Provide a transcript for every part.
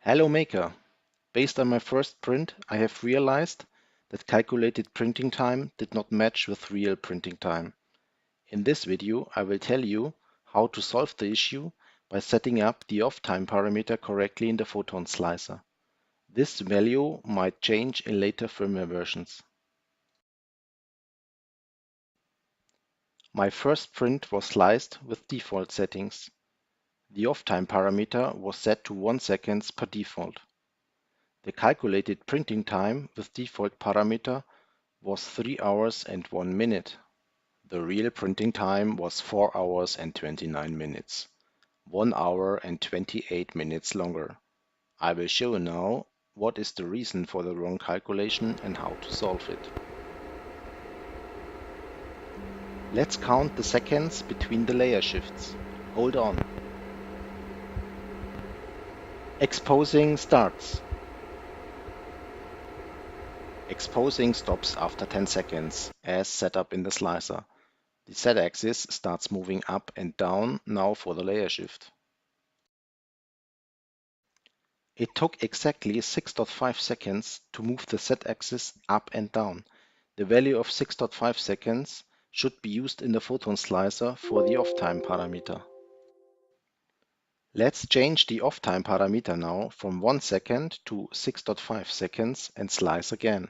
Hello Maker! Based on my first print, I have realized that calculated printing time did not match with real printing time. In this video, I will tell you how to solve the issue by setting up the off time parameter correctly in the photon slicer. This value might change in later firmware versions. My first print was sliced with default settings. The off time parameter was set to 1 second per default. The calculated printing time with default parameter was 3 hours and 1 minute. The real printing time was 4 hours and 29 minutes, 1 hour and 28 minutes longer. I will show you now what is the reason for the wrong calculation and how to solve it. Let's count the seconds between the layer shifts. Hold on. Exposing starts. Exposing stops after 10 seconds, as set up in the slicer. The Z-axis starts moving up and down now for the layer shift. It took exactly 6.5 seconds to move the Z-axis up and down. The value of 6.5 seconds should be used in the photon slicer for the off-time parameter. Let's change the off-time parameter now from 1 second to 6.5 seconds and slice again.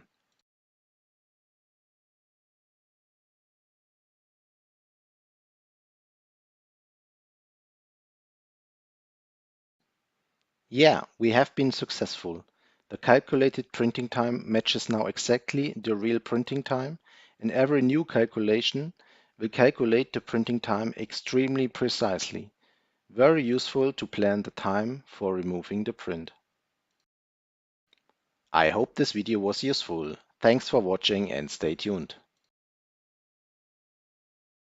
Yeah, we have been successful. The calculated printing time matches now exactly the real printing time, and every new calculation will calculate the printing time extremely precisely. Very useful to plan the time for removing the print. I hope this video was useful. Thanks for watching and stay tuned.